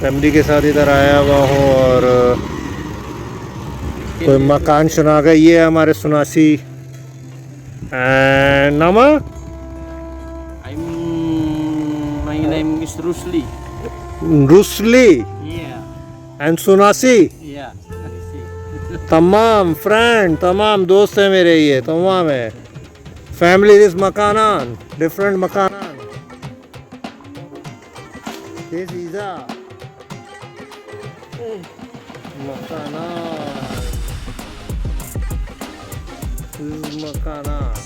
Family के साथ इधर आया हुआ हूँ और कोई मकान सुना गया। ये है हमारे सुनासी। नामा My name is Rusli. Rusli Yeah. And सुनासी। Yeah. तमाम फ्रेंड, तमाम दोस्त है मेरे, ये तमाम है फैमिली। इस मकानान डिफरेंट मकानान दिस इज अ मकानान makanan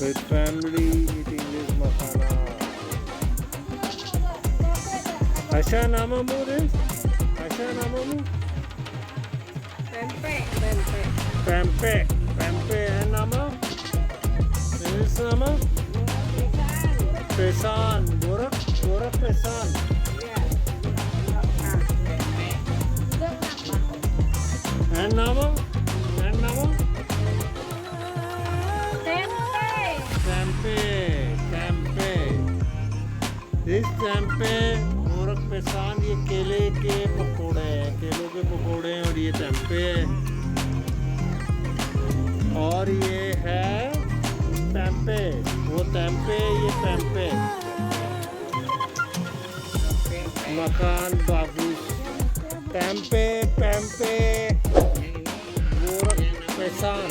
with family eating this makanan. Asha namamu this? Asha namamu? Tempe. Tempe and nama? This nama? Pisang. Goreng Pisang. And nama? Tempe. This tempe, Gorakh पिसान, ये केले के पकोड़े हैं, केलों के पकोड़े हैं और ये टेम्पे है। और ये है टेम्पे, वो टेम्पे, ये टेम्पे। मकान बाबू टेम्पे गोरख पिसान।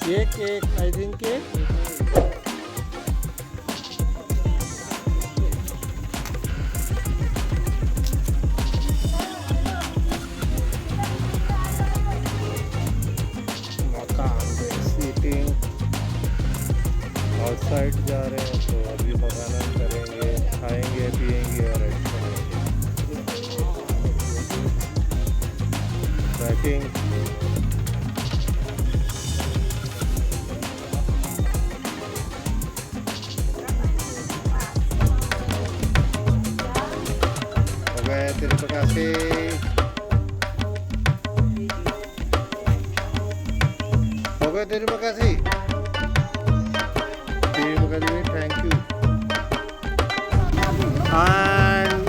ये cake I think cake outside जा रहे हैं तो अभी पकाना करेंगे, खाएंगे पिएंगे और पैकिंग। हो गए तेरे पकासे, हो गए तेरे पकासी। Thank you. एंड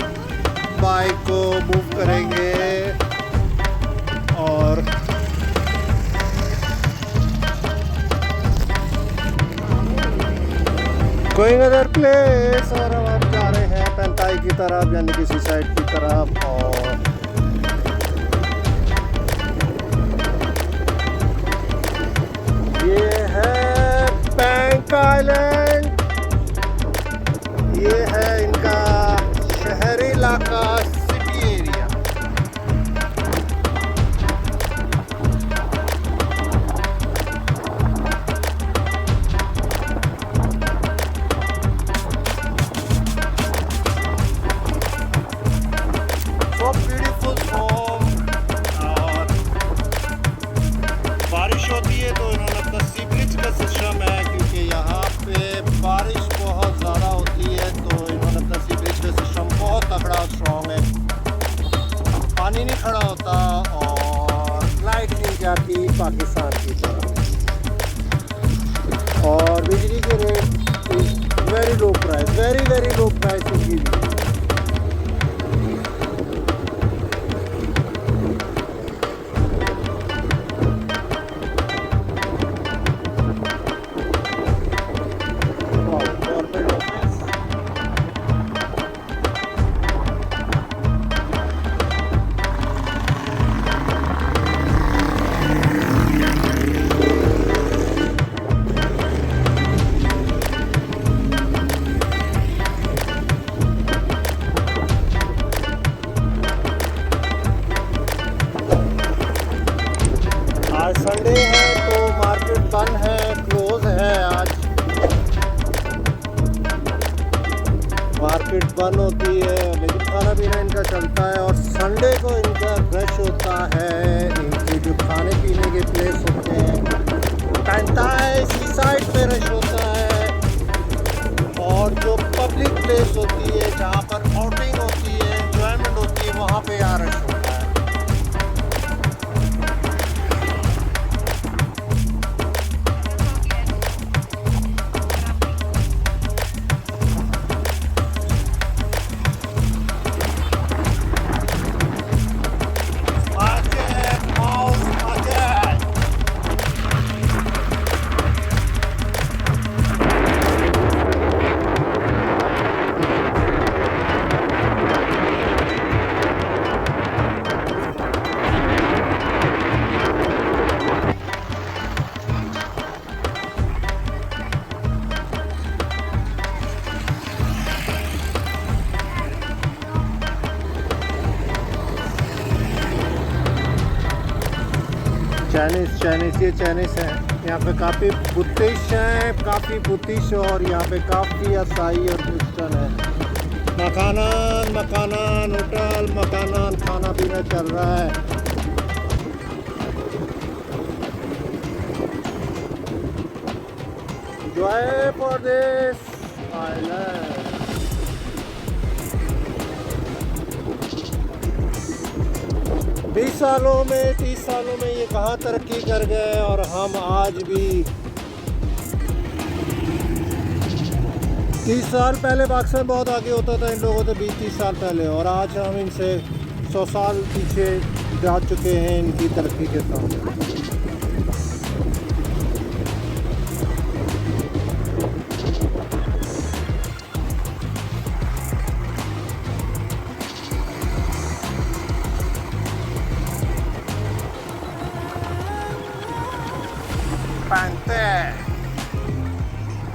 बाइक को मूव करेंगे और गोइंग अदर प्लेस। और हम अब जा रहे हैं पेंटाई की तरफ, यानी किसी साइड की तरफ। और ये है बैंक आइलैंड, ये है इनका शहरी इलाका, city area. So beautiful home। और बारिश होती है तो इन्होंने अपना सीवरेज का सिस्टम है, क्योंकि यहाँ पे बारिश बहुत ज़्यादा होती है तो इन्होंने अपना सीवरेज का सिस्टम बहुत तगड़ा और स्ट्रॉन्ग है। पानी नहीं खड़ा होता और लाइट नहीं जाती पाकिस्तान की तरह। और बिजली के rate very low price, very low price की। आज संडे है तो मार्केट बंद है, क्लोज है। आज मार्केट बंद होती है लेकिन खाना पीना इनका चलता है। और संडे को इनका रश होता है, इनके जो खाने पीने के प्लेस होते हैं पेंटाई सी साइड पे रश होता है। और जो पब्लिक प्लेस होती है जहाँ पर आउटिंग होती है, एंजॉयमेंट होती है, वहाँ पे यहाँ रश होता है। चाइनीज़ ये चाइनीज़ है। यहाँ पे काफ़ी बुद्धिस्ट हैं, काफ़ी बुद्धिस्ट, और यहाँ पे काफ़ी ईसाई और क्रिश्चन है। मकानान होटल मकानान खाना पीना चल रहा है। Enjoy for this island. 20 सालों में 30 सालों में ये कहाँ तरक्की कर गए, और हम आज भी 30 साल पहले पाकिस्तान बहुत आगे होता था इन लोगों से, 20-30 साल पहले, और आज हम इनसे 100 साल पीछे जा चुके हैं इनकी तरक्की के साथ।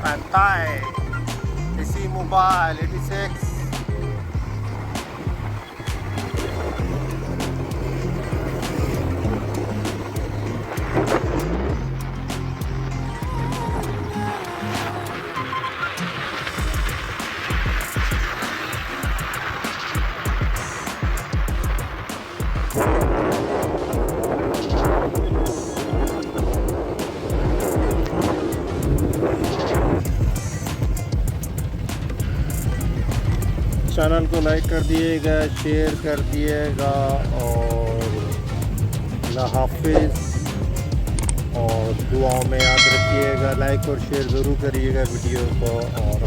Pantai isi mobile 86. चैनल को लाइक कर दिएगा, शेयर कर दिएगा, और अल्लाह हाफिज़, और दुआओं में याद रखिएगा। लाइक और शेयर ज़रूर करिएगा वीडियो को, और